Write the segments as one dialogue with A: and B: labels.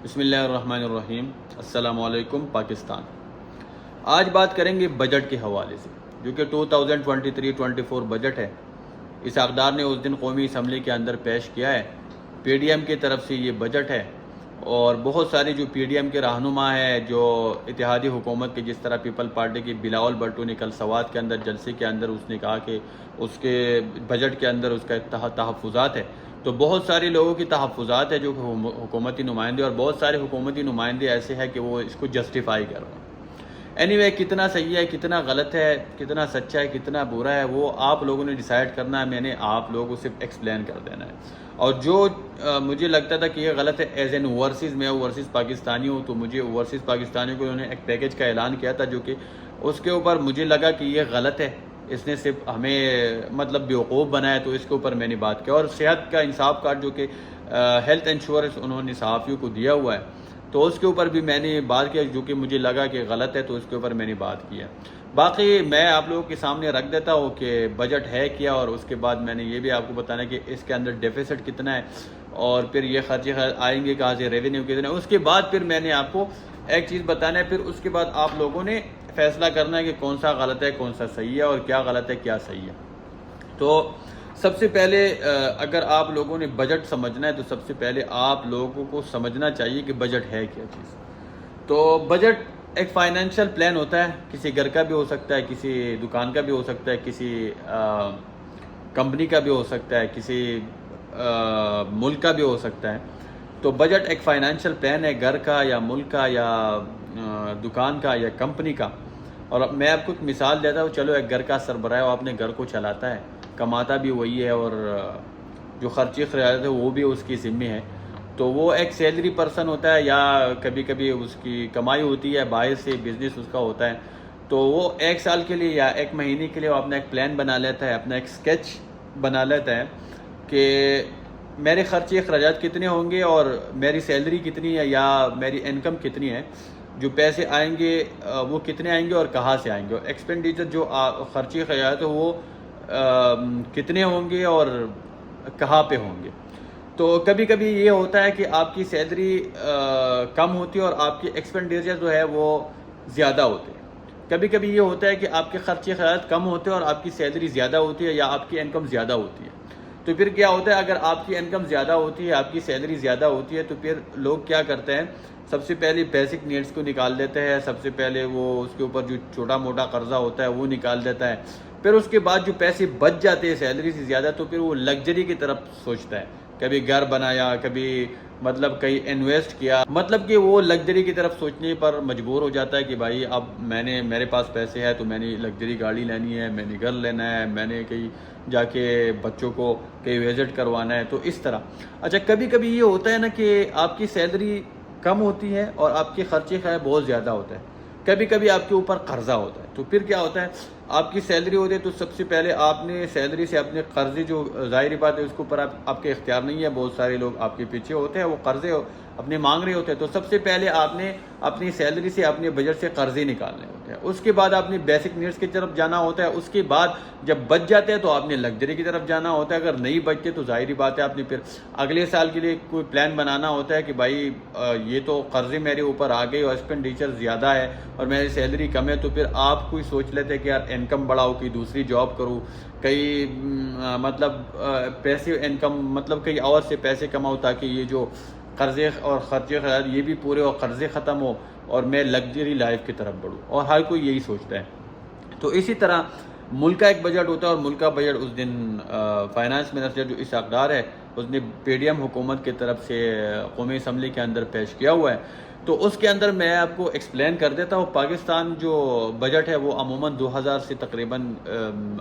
A: بسم اللہ الرحمن الرحیم۔ السلام علیکم پاکستان۔ آج بات کریں گے بجٹ کے حوالے سے، جو کہ 2023-24 بجٹ ہے۔ اس اقدار نے اس دن قومی اسمبلی کے اندر پیش کیا ہے۔ پی ڈی ایم کی طرف سے یہ بجٹ ہے، اور بہت سارے جو پی ڈی ایم کے رہنما ہیں، جو اتحادی حکومت کے، جس طرح پیپل پارٹی کی بلاول بھٹو نے کل سوات کے اندر جلسے کے اندر اس نے کہا کہ اس کے بجٹ کے اندر اس کا تحفظات ہے، تو بہت سارے لوگوں کی تحفظات ہے جو حکومتی نمائندے، اور بہت سارے حکومتی نمائندے ایسے ہیں کہ وہ اس کو جسٹیفائی کر رہے ہیں۔ اینی کتنا صحیح ہے، کتنا غلط ہے، کتنا سچا ہے، کتنا برا ہے، وہ آپ لوگوں نے ڈیسائیڈ کرنا ہے۔ میں نے آپ لوگوں کو صرف ایکسپلین کر دینا ہے۔ اور جو مجھے لگتا تھا کہ یہ غلط ہے، ایز این اوورسیز، میں اوورسیز پاکستانی ہوں، تو مجھے اوورسیز پاکستانیوں کو انہوں نے ایک پیکیج کا اعلان کیا تھا، جو کہ اس کے اوپر مجھے لگا کہ یہ غلط ہے، اس نے صرف ہمیں بیوقوف بنایا، تو اس کے اوپر میں نے بات کی۔ اور صحت کا انصاف کارڈ، جو کہ ہیلتھ انشورنس انہوں نے صحافیوں کو دیا ہوا ہے، تو اس کے اوپر بھی میں نے بات کیا، جو کہ مجھے لگا کہ غلط ہے، تو اس کے اوپر میں نے بات کیا۔ باقی میں آپ لوگوں کے سامنے رکھ دیتا ہوں کہ بجٹ ہے کیا، اور اس کے بعد میں نے یہ بھی آپ کو بتانا کہ اس کے اندر ڈیفیسٹ کتنا ہے، اور پھر یہ خرچے آئیں گے کہاں سے، ریونیو کتنا ہے۔ اس کے بعد پھر میں نے آپ کو ایک چیز بتانا ہے، پھر اس کے بعد آپ لوگوں نے فیصلہ کرنا ہے کہ کون سا غلط ہے، کون سا صحیح ہے، اور کیا غلط ہے، کیا صحیح ہے۔ تو سب سے پہلے اگر آپ لوگوں نے بجٹ سمجھنا ہے، تو سب سے پہلے آپ لوگوں کو سمجھنا چاہیے کہ بجٹ ہے کیا چیز۔ تو بجٹ ایک فائنینشیل پلان ہوتا ہے، کسی گھر کا بھی ہو سکتا ہے، کسی دکان کا بھی ہو سکتا ہے، کسی کمپنی کا بھی ہو سکتا ہے، کسی ملک کا بھی ہو سکتا ہے۔ تو بجٹ ایک فائنینشیل پلان ہے، گھر کا یا ملک کا یا دکان کا یا کمپنی کا۔ اور میں آپ کو ایک مثال دیتا ہوں۔ چلو، ایک گھر کا سربراہ ہے، وہ اپنے گھر کو چلاتا ہے، کماتا بھی وہی ہے، اور جو خرچی خراجات ہے وہ بھی اس کی ذمہ ہے۔ تو وہ ایک سیلری پرسن ہوتا ہے، یا کبھی کبھی اس کی کمائی ہوتی ہے باہر سے، بزنس اس کا ہوتا ہے، تو وہ ایک سال کے لیے یا ایک مہینے کے لیے وہ اپنا ایک پلان بنا لیتا ہے، اپنا ایک اسکیچ بنا لیتا ہے کہ میرے خرچے اخراجات کتنے ہوں گے، اور میری سیلری کتنی ہے، یا میری انکم کتنی ہے، جو پیسے آئیں گے وہ کتنے آئیں گے اور کہاں سے آئیں گے، اور ایکسپینڈیچر جو خرچے اخراجات ہیں وہ کتنے ہوں گے اور کہاں پہ ہوں گے۔ تو کبھی کبھی یہ ہوتا ہے کہ آپ کی سیلری کم ہوتی ہے اور آپ کی ایکسپینڈیچر جو ہے وہ زیادہ ہوتے ہیں۔ کبھی کبھی یہ ہوتا ہے کہ آپ کے خرچے اخراجات کم ہوتے ہیں اور آپ کی سیلری زیادہ ہوتی ہے، یا آپ کی انکم زیادہ ہوتی ہے۔ تو پھر کیا ہوتا ہے، اگر آپ کی انکم زیادہ ہوتی ہے، آپ کی سیلری زیادہ ہوتی ہے، تو پھر لوگ کیا کرتے ہیں، سب سے پہلے بیسک نیڈس کو نکال دیتے ہیں، سب سے پہلے وہ اس کے اوپر جو چھوٹا موٹا قرضہ ہوتا ہے وہ نکال دیتا ہے، پھر اس کے بعد جو پیسے بچ جاتے ہیں سیلری سے زیادہ، تو پھر وہ لگژری کی طرف سوچتا ہے، کبھی گھر بنایا، کبھی کہیں انویسٹ کیا، کہ وہ لگژری کی طرف سوچنے پر مجبور ہو جاتا ہے کہ بھائی اب میرے پاس پیسے ہے، تو میں نے لگژری گاڑی لینی ہے، میں نے گھر لینا ہے، میں نے کہیں جا کے بچوں کو کہیں وزٹ کروانا ہے، تو اس طرح۔ اچھا، کبھی کبھی یہ ہوتا ہے نا کہ آپ کی سیلری کم ہوتی ہے اور آپ کے خرچے بہت زیادہ ہوتا ہے، کبھی کبھی آپ کے اوپر قرضہ ہوتا ہے، تو پھر کیا ہوتا ہے، آپ کی سیلری ہوتی ہے تو سب سے پہلے آپ نے سیلری سے اپنے قرضے، جو ظاہری بات ہے اس کے اوپر آپ کے اختیار نہیں ہے، بہت سارے لوگ آپ کے پیچھے ہوتے ہیں، وہ قرضے اپنے مانگ رہے ہوتے ہیں، تو سب سے پہلے آپ نے اپنی سیلری سے، اپنے بجٹ سے قرضے نکالنے ہوتے ہیں۔ اس کے بعد آپ نے بیسک نیڈس کی طرف جانا ہوتا ہے، اس کے بعد جب بچ جاتے ہیں تو آپ نے لگژری کی طرف جانا ہوتا ہے، اگر نہیں بچتے تو ظاہری بات ہے آپ نے پھر اگلے سال کے لیے کوئی پلان بنانا ہوتا ہے کہ بھائی یہ تو قرضے میرے اوپر آ گئے اور ایکسپینڈیچر زیادہ ہے اور میری سیلری کم ہے، تو پھر آپ کوئی سوچ لیتے ہیں کہ یار انکم بڑھاؤ، کوئی دوسری جاب کروں، کئی پیسے انکم کئی اور سے پیسے کماؤ، تاکہ یہ جو قرضے اور خرچے یہ بھی پورے اور قرضے ختم ہو اور میں لگژری لائف کی طرف بڑھوں، اور ہر کوئی یہی سوچتا ہے۔ تو اسی طرح ملک کا ایک بجٹ ہوتا ہے، اور ملک کا بجٹ اس دن فائنانس منسٹر جو اس اقدار ہے، اس نے پی ڈی ایم حکومت کی طرف سے قومی اسمبلی کے اندر پیش کیا ہوا ہے۔ تو اس کے اندر میں آپ کو ایکسپلین کر دیتا ہوں۔ پاکستان جو بجٹ ہے وہ عموماً 2000 سے تقریباً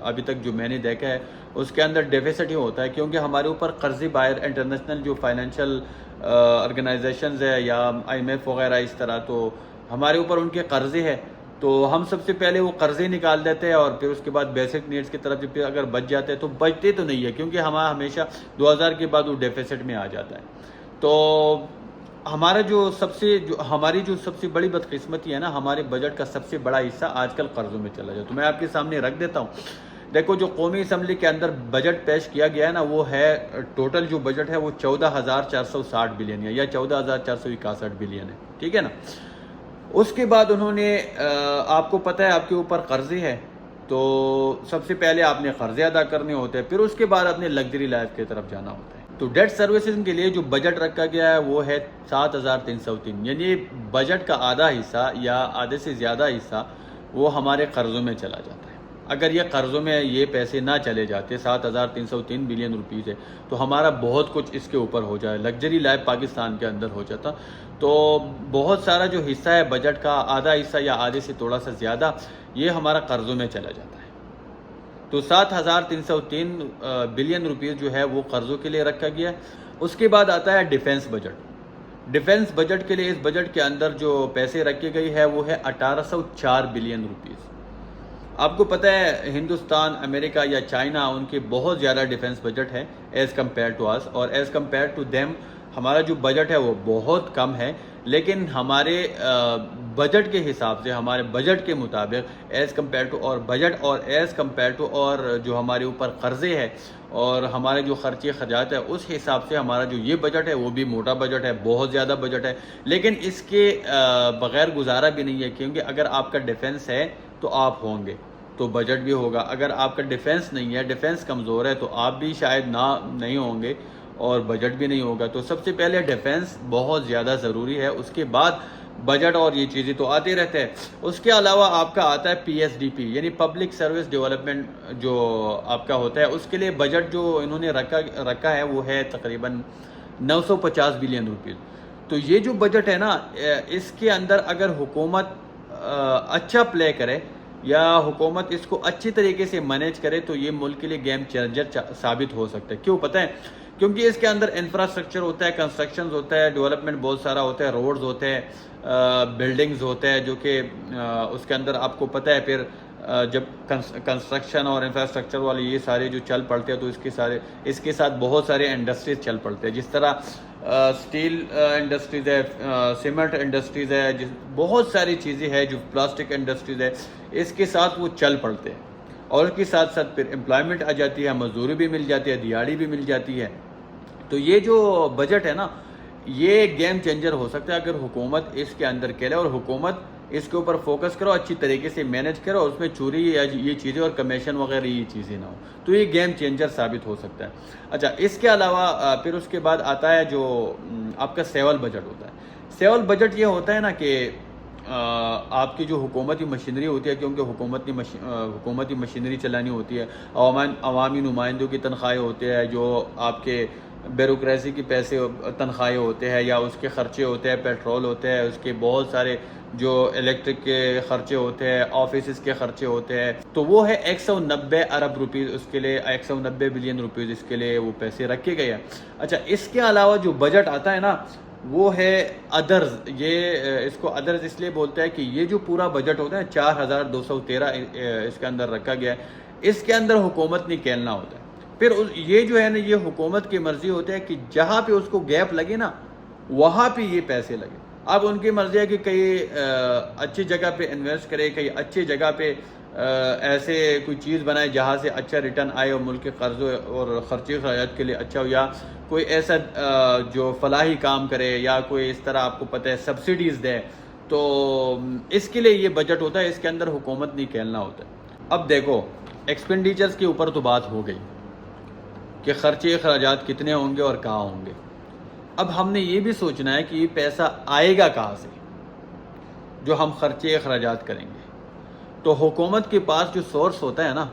A: ابھی تک جو میں نے دیکھا ہے، اس کے اندر ڈیفیسٹ ہی ہوتا ہے، کیونکہ ہمارے اوپر قرضے باہر انٹرنیشنل جو فائنینشیل آرگنائزیشنز ہے یا آئی ایم ایف وغیرہ اس طرح، تو ہمارے اوپر ان کے قرضے ہیں، تو ہم سب سے پہلے وہ قرضے نکال دیتے ہیں، اور پھر اس کے بعد بیسک نیڈس کی طرف پھر اگر بچ جاتے ہیں، تو بچتے تو نہیں ہے، کیونکہ ہمارا ہمیشہ 2000 کے بعد وہ ڈیفیسٹ میں آ جاتا ہے۔ تو ہماری جو سب سے بڑی بدقسمتی ہے نا، ہمارے بجٹ کا سب سے بڑا حصہ آج کل قرضوں میں چلا جاتا ہے۔ تو میں آپ کے سامنے رکھ دیتا ہوں۔ دیکھو جو قومی اسمبلی کے اندر بجٹ پیش کیا گیا ہے نا، وہ ہے ٹوٹل جو بجٹ ہے وہ 14,460 بلین ہے، یا 14,461 بلین ہے، ٹھیک ہے نا۔ اس کے بعد انہوں نے آپ کو پتہ ہے آپ کے اوپر قرضے ہے، تو سب سے پہلے آپ نے قرضے ادا کرنے ہوتے ہیں، پھر اس کے بعد اپنے لگژری لائف کی طرف جانا ہوتا ہے۔ تو ڈیٹ سروسز کے لیے جو بجٹ رکھا گیا ہے وہ ہے 7,303، یعنی بجٹ کا آدھا حصہ یا آدھے سے زیادہ حصہ وہ ہمارے قرضوں میں چلا جاتا ہے۔ اگر یہ قرضوں میں یہ پیسے نہ چلے جاتے، 7,303 بلین روپیز ہے، تو ہمارا بہت کچھ اس کے اوپر ہو جائے، لگژری لائف پاکستان کے اندر ہو جاتا۔ تو بہت سارا جو حصہ ہے بجٹ کا، آدھا حصہ یا آدھے سے تھوڑا سا زیادہ، یہ ہمارا قرضوں میں چلا جاتا ہے۔ تو 7,303 بلین روپیز جو ہے وہ قرضوں کے لیے رکھا گیا ہے۔ اس کے بعد آتا ہے ڈیفنس بجٹ۔ ڈیفنس بجٹ کے لیے اس بجٹ کے اندر جو پیسے رکھے گئے ہے وہ ہے 1804 بلین روپیز۔ آپ کو پتہ ہے ہندوستان، امریکہ یا چائنا، ان کے بہت زیادہ ڈیفنس بجٹ ہے ایز کمپیئر ٹو اس، اور ایز کمپیئر ٹو دیم ہمارا جو بجٹ ہے وہ بہت کم ہے، لیکن ہمارے بجٹ کے حساب سے، ہمارے بجٹ کے مطابق ایز کمپیئر ٹو اور بجٹ اور ایز کمپیئر ٹو اور جو ہمارے اوپر قرضے ہے اور ہمارے جو خرچے خرچات ہے، اس حساب سے ہمارا جو یہ بجٹ ہے وہ بھی موٹا بجٹ ہے، بہت زیادہ بجٹ ہے، لیکن اس کے بغیر گزارا بھی نہیں ہے، کیونکہ اگر آپ کا ڈیفنس ہے تو آپ ہوں گے تو بجٹ بھی ہوگا، اگر آپ کا ڈیفنس نہیں ہے، ڈیفنس کمزور ہے، تو آپ بھی شاید نہیں ہوں گے اور بجٹ بھی نہیں ہوگا۔ تو سب سے پہلے ڈیفنس بہت زیادہ ضروری ہے، اس کے بعد بجٹ اور یہ چیزیں تو آتے رہتے ہیں۔ اس کے علاوہ آپ کا آتا ہے PSDP، یعنی پبلک سروس ڈیولپمنٹ جو آپ کا ہوتا ہے، اس کے لیے بجٹ جو انہوں نے رکھا ہے وہ ہے تقریباً 950 بلین روپیز۔ تو یہ جو بجٹ ہے نا، اس کے اندر اگر حکومت اچھا پلے کرے یا حکومت اس کو اچھی طریقے سے مینیج کرے تو یہ ملک کے لیے گیم چینجر ثابت ہو سکتا ہے۔ کیوں پتہ ہے؟ کیونکہ اس کے اندر انفراسٹرکچر ہوتا ہے، کنسٹرکشنز ہوتا ہے، ڈیولپمنٹ بہت سارا ہوتا ہے، روڈز ہوتے ہیں، بلڈنگز ہوتے ہیں، جو کہ اس کے اندر آپ کو پتہ ہے پھر جب کنسٹرکشن اور انفراسٹرکچر والے یہ سارے جو چل پڑتے ہیں تو اس کے ساتھ بہت سارے انڈسٹریز چل پڑتے ہیں، جس طرح سٹیل انڈسٹریز ہے، سیمنٹ انڈسٹریز ہے، بہت ساری چیزیں ہیں، جو پلاسٹک انڈسٹریز ہے، اس کے ساتھ وہ چل پڑتے ہیں، اور اس کے ساتھ ساتھ پھر امپلائمنٹ آ جاتی ہے، مزدوری بھی مل جاتی ہے، دیہڑی بھی مل جاتی ہے۔ تو یہ جو بجٹ ہے نا، یہ گیم چینجر ہو سکتا ہے اگر حکومت اس کے اندر کرے اور حکومت اس کے اوپر فوکس کرو، اچھی طریقے سے مینیج کرو، اور اس میں چوری یا یہ چیزیں اور کمیشن وغیرہ یہ چیزیں نہ ہو، تو یہ گیم چینجر ثابت ہو سکتا ہے۔ اچھا، اس کے علاوہ پھر اس کے بعد آتا ہے جو آپ کا سیول بجٹ ہوتا ہے۔ سیول بجٹ یہ ہوتا ہے نا کہ آپ کی جو حکومتی مشینری ہوتی ہے، کیونکہ حکومتی مشینری چلانی ہوتی ہے، عوامی نمائندوں کی تنخواہیں ہوتے ہیں، جو آپ کے بیوروکریسی کی پیسے تنخواہیں ہوتے ہیں یا اس کے خرچے ہوتے ہیں، پیٹرول ہوتے ہیں، اس کے بہت سارے جو الیکٹرک کے خرچے ہوتے ہیں، آفیسز کے خرچے ہوتے ہیں، تو وہ ہے 190 ارب روپیز، اس کے لیے 190 بلین روپیز اس کے لیے وہ پیسے رکھے گئے ہیں۔ اچھا، اس کے علاوہ جو بجٹ آتا ہے نا وہ ہے ادرز۔ یہ اس کو ادرز اس لیے بولتا ہے کہ یہ جو پورا بجٹ ہوتا ہے 4,213 اس کے اندر رکھا گیا ہے، اس کے اندر حکومت نے کھیلنا ہوتا ہے۔ پھر یہ جو ہے نا، یہ حکومت کی مرضی ہوتا ہے کہ جہاں پہ اس کو گیپ لگے نا وہاں پہ یہ پیسے لگے۔ اب ان کی مرضی ہے کہ کئی اچھی جگہ پہ انویسٹ کرے، کئی اچھی جگہ پہ ایسے کوئی چیز بنائے جہاں سے اچھا ریٹرن آئے اور ملک کے قرضوں اور خرچے خراجات کے لیے اچھا ہو، یا کوئی ایسا جو فلاحی کام کرے، یا کوئی اس طرح آپ کو پتہ ہے سبسڈیز دے، تو اس کے لیے یہ بجٹ ہوتا ہے، اس کے اندر حکومت نہیں کھیلنا ہوتا ہے۔ اب دیکھو ایکسپینڈیچرز کے اوپر تو بات ہو گئی کہ خرچے اخراجات کتنے ہوں گے اور کہاں ہوں گے۔ اب ہم نے یہ بھی سوچنا ہے کہ یہ پیسہ آئے گا کہاں سے جو ہم خرچے اخراجات کریں گے۔ تو حکومت کے پاس جو سورس ہوتا ہے نا،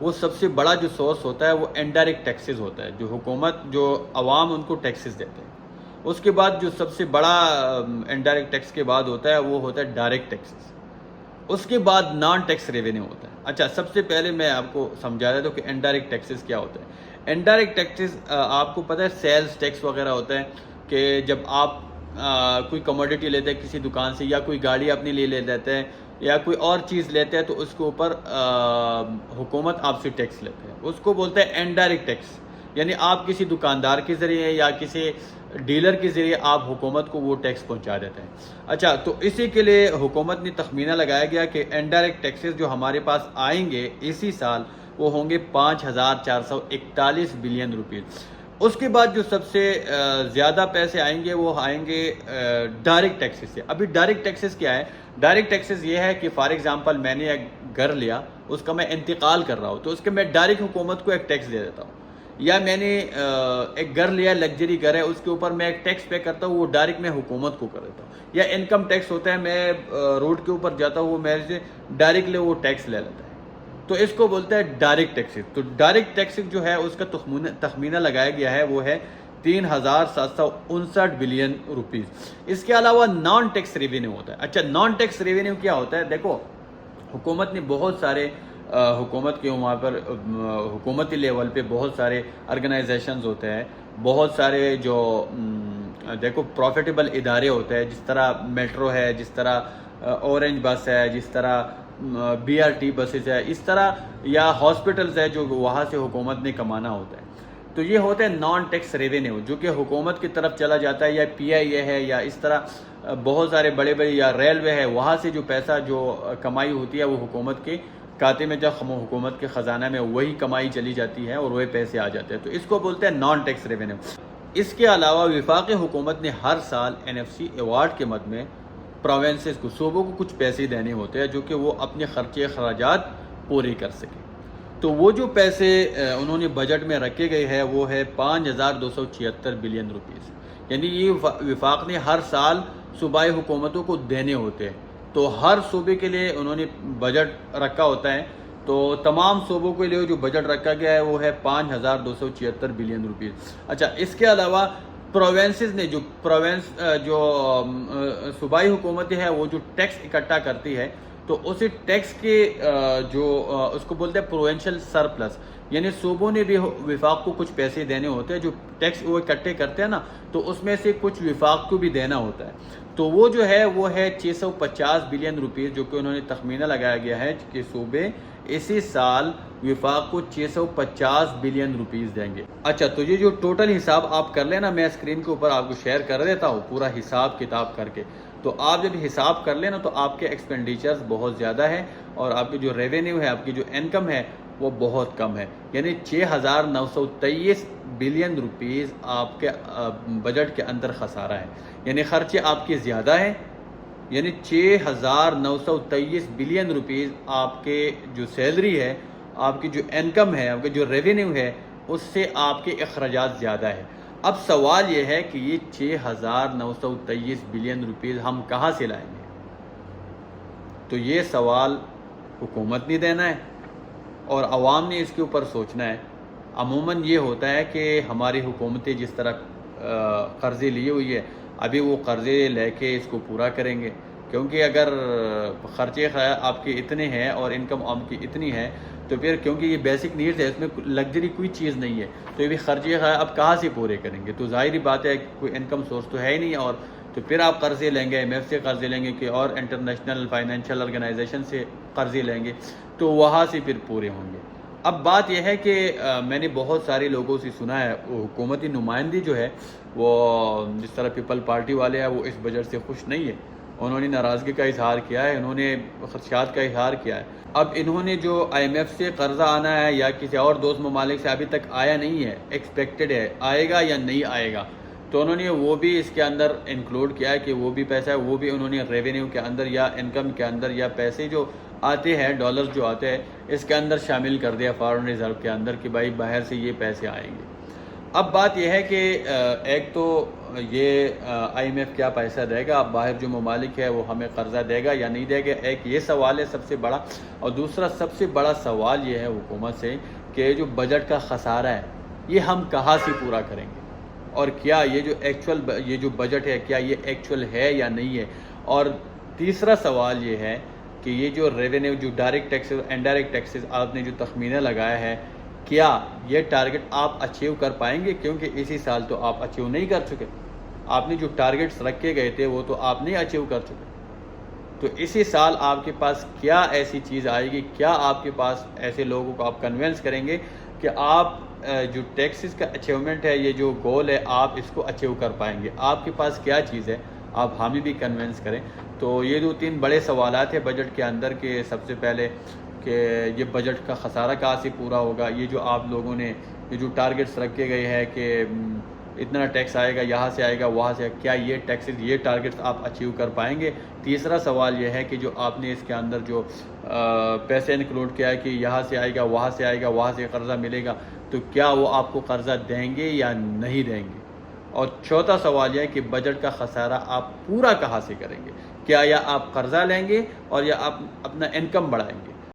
A: وہ سب سے بڑا جو سورس ہوتا ہے وہ انڈائریکٹ ٹیکسز ہوتا ہے، جو حکومت، جو عوام ان کو ٹیکسز دیتے ہیں۔ اس کے بعد جو سب سے بڑا انڈائریکٹ ٹیکس کے بعد ہوتا ہے وہ ہوتا ہے ڈائریکٹ ٹیکسز۔ اس کے بعد نان ٹیکس ریونیو ہوتا ہے۔ اچھا، سب سے پہلے میں آپ کو سمجھا دیتا ہوں کہ انڈائریکٹ ٹیکسز کیا ہوتا ہے۔ انڈائریکٹ ٹیکسز آپ کو پتہ ہے سیلز ٹیکس وغیرہ ہوتا ہے، کہ جب آپ کوئی کموڈیٹی لیتے ہیں کسی دکان سے، یا کوئی گاڑی اپنے لیے لے لیتے ہیں، یا کوئی اور چیز لیتے ہیں، تو اس کے اوپر حکومت آپ سے ٹیکس لیتے ہیں، اس کو بولتے ہیں انڈائریکٹ ٹیکس۔ یعنی آپ کسی دکاندار کے ذریعے یا کسی ڈیلر کے ذریعے آپ حکومت کو وہ ٹیکس پہنچا دیتے ہیں. اچھا، تو اسی کے لیے حکومت نے تخمینہ لگایا گیا کہ انڈائریکٹ ٹیکسز جو ہمارے پاس آئیں گے اسی سال وہ ہوں گے 5441 بلین روپیز. اس کے بعد جو سب سے زیادہ پیسے آئیں گے وہ آئیں گے ڈائریکٹ ٹیکسز سے. ابھی ڈائریکٹ ٹیکسز کیا ہے؟ ڈائریکٹ ٹیکسز یہ ہے کہ فار ایگزامپل میں نے ایک گھر لیا، اس کا میں انتقال کر رہا ہوں، تو اس کے میں ڈائریکٹ حکومت کو ایک ٹیکس دے دیتا ہوں. یا میں نے ایک گھر لیا، لگژری گھر ہے، اس کے اوپر میں ایک ٹیکس پے کرتا ہوں، وہ ڈائریکٹ میں حکومت کو کر دیتا ہوں. یا انکم ٹیکس ہوتا ہے، میں روڈ کے اوپر جاتا ہوں، وہ میرے سے ڈائریکٹلی وہ ٹیکس لے لیتا ہے، تو اس کو بولتا ہے ڈائریکٹ ٹیکسز. تو ڈائریکٹ ٹیکسز جو ہے اس کا تخمینہ لگایا گیا ہے وہ ہے 3759 بلین روپیز. اس کے علاوہ نان ٹیکس ریونیو ہوتا ہے. اچھا، نان ٹیکس ریونیو کیا ہوتا ہے؟ دیکھو، حکومت نے بہت سارے حکومت کے وہاں پر حکومتی لیول پہ بہت سارے آرگنائزیشنز ہوتے ہیں، بہت سارے جو دیکھو پروفیٹیبل ادارے ہوتے ہیں، جس طرح میٹرو ہے، جس طرح اورنج بس ہے، جس طرح BRT بسز ہے، اس طرح یا ہاسپٹلز ہے جو وہاں سے حکومت نے کمانا ہوتا ہے. تو یہ ہوتا ہے نان ٹیکس ریونیو جو کہ حکومت کی طرف چلا جاتا ہے، یا PIA ہے، یا اس طرح بہت سارے بڑے بڑے یا ریلوے ہے، وہاں سے جو پیسہ جو کمائی ہوتی ہے وہ حکومت کے کھاتے میں، جب حکومت کے خزانہ میں وہی کمائی چلی جاتی ہے اور وہی پیسے آ جاتے ہیں. تو اس کو بولتے ہیں نان ٹیکس ریونیو. اس کے علاوہ وفاقی حکومت نے ہر سال NFC ایوارڈ کے مد میں پروونسز کو، صوبوں کو کچھ پیسے دینے ہوتے ہیں جو کہ وہ اپنے خرچے اخراجات پورے کر سکیں. تو وہ جو پیسے انہوں نے بجٹ میں رکھے گئے ہیں وہ ہے 5276 بلین روپیز. یعنی یہ وفاق نے ہر سال صوبائی حکومتوں کو دینے ہوتے ہیں. تو ہر صوبے کے لیے انہوں نے بجٹ رکھا ہوتا ہے. تو تمام صوبوں کے لیے جو بجٹ رکھا گیا ہے وہ ہے 5276 بلین روپیز. اچھا، اس کے علاوہ پروونسز نے جو صوبائی حکومتیں ہیں وہ جو ٹیکس اکٹھا کرتی ہے، تو اسی ٹیکس کے جو اس کو بولتے ہیں پروونشل سرپلس، یعنی صوبوں نے بھی وفاق کو کچھ پیسے دینے ہوتے ہیں. جو ٹیکس وہ اکٹھے کرتے ہیں نا، تو اس میں سے کچھ وفاق کو بھی دینا ہوتا ہے. تو وہ جو ہے وہ ہے 650 بلین روپیز، جو کہ انہوں نے تخمینہ لگایا گیا ہے کہ صوبے اسی سال وفاق کو 650 بلین روپیز دیں گے. اچھا، تو یہ جو ٹوٹل حساب آپ کر لینا، میں اسکرین کے اوپر آپ کو شیئر کر دیتا ہوں پورا حساب کتاب کر کے. تو آپ جب حساب کر لینا تو آپ کے ایکسپینڈیچرز بہت زیادہ ہیں اور آپ کی جو ریونیو ہے، آپ کی جو انکم ہے وہ بہت کم ہے. یعنی 6923 بلین روپیز آپ کے بجٹ کے اندر خسارہ ہے. یعنی خرچے آپ کے زیادہ ہیں. یعنی 6923 بلین روپیز آپ کے جو سیلری ہے، آپ کی جو انکم ہے، آپ کے جو ریونیو ہے، اس سے آپ کے اخراجات زیادہ ہے. اب سوال یہ ہے کہ یہ 6923 بلین روپیز ہم کہاں سے لائیں گے؟ تو یہ سوال حکومت نے دینا ہے اور عوام نے اس کے اوپر سوچنا ہے. عموماً یہ ہوتا ہے کہ ہماری حکومتیں جس طرح قرضے لیے ہوئی ہے، ابھی وہ قرضے لے کے اس کو پورا کریں گے. کیونکہ اگر خرچے آپ کے اتنے ہیں اور انکم آپ کی اتنی ہے، تو پھر کیونکہ یہ بیسک نیڈز ہے، اس میں لگژری کوئی چیز نہیں ہے، تو یہ بھی خرچے اب کہاں سے پورے کریں گے؟ تو ظاہری بات ہے کوئی انکم سورس تو ہے ہی نہیں. اور تو پھر آپ قرضے لیں گے، IMF سے قرضے لیں گے کہ اور انٹرنیشنل فائنینشیل آرگنائزیشن سے قرضے لیں گے، تو وہاں سے پھر پورے ہوں گے. اب بات یہ ہے کہ میں نے بہت سارے لوگوں سے سنا ہے، حکومتی نمائندی جو ہے وہ جس طرح پیپل پارٹی والے ہیں وہ اس بجٹ سے خوش نہیں ہے. انہوں نے ناراضگی کا اظہار کیا ہے، انہوں نے خدشات کا اظہار کیا ہے. اب انہوں نے جو IMF سے قرضہ آنا ہے یا کسی اور دوست ممالک سے ابھی تک آیا نہیں ہے، ایکسپیکٹڈ ہے آئے گا یا نہیں آئے گا، تو انہوں نے وہ بھی اس کے اندر انکلوڈ کیا ہے کہ وہ بھی پیسہ ہے، وہ بھی انہوں نے ریونیو کے اندر یا انکم کے اندر یا پیسے جو آتے ہیں، ڈالرز جو آتے ہیں، اس کے اندر شامل کر دیا فارن ریزرو کے اندر کہ بھائی باہر سے یہ پیسے آئیں گے. اب بات یہ ہے کہ ایک تو یہ IMF کیا پیسہ دے گا، باہر جو ممالک ہے وہ ہمیں قرضہ دے گا یا نہیں دے گا، ایک یہ سوال ہے سب سے بڑا. اور دوسرا سب سے بڑا سوال یہ ہے حکومت سے کہ جو بجٹ کا خسارہ ہے یہ ہم کہاں سے پورا کریں گے، اور کیا یہ جو بجٹ ہے کیا یہ ایکچول ہے یا نہیں ہے. اور تیسرا سوال یہ ہے کہ یہ جو ریونیو، جو ڈائریکٹ ٹیکسز انڈائریکٹ ٹیکسز آپ نے جو تخمینہ لگایا ہے، کیا یہ ٹارگٹ آپ اچیو کر پائیں گے؟ کیونکہ اسی سال تو آپ اچیو نہیں کر چکے. آپ نے جو ٹارگٹس رکھے گئے تھے وہ تو آپ نہیں اچیو کر چکے. تو اسی سال آپ کے پاس کیا ایسی چیز آئے گی، کیا آپ کے پاس ایسے لوگوں کو آپ کنونس کریں گے کہ آپ جو ٹیکسز کا اچیومنٹ ہے، یہ جو گول ہے، آپ اس کو اچیو کر پائیں گے؟ آپ کے پاس کیا چیز ہے؟ آپ ہمیں بھی کنونس کریں۔ تو یہ 2-3 بڑے سوالات ہیں بجٹ کے اندر کہ سب سے پہلے کہ یہ بجٹ کا خسارہ کہاں سے پورا ہوگا، یہ جو آپ لوگوں نے یہ جو ٹارگٹس رکھے گئے ہیں کہ اتنا ٹیکس آئے گا، یہاں سے آئے گا، وہاں سے، کیا یہ ٹیکسز، یہ ٹارگٹس آپ اچیو کر پائیں گے؟ تیسرا سوال یہ ہے کہ جو آپ نے اس کے اندر جو پیسے انکلوڈ کیا ہے کہ یہاں سے آئے گا، وہاں سے آئے گا، وہاں سے قرضہ ملے گا، تو کیا وہ آپ کو قرضہ دیں گے یا نہیں دیں گے؟ اور چوتھا سوال یہ ہے کہ بجٹ کا خسارہ آپ پورا کہاں سے کریں گے؟ کیا یا آپ قرضہ لیں گے اور یا آپ اپنا انکم بڑھائیں گے؟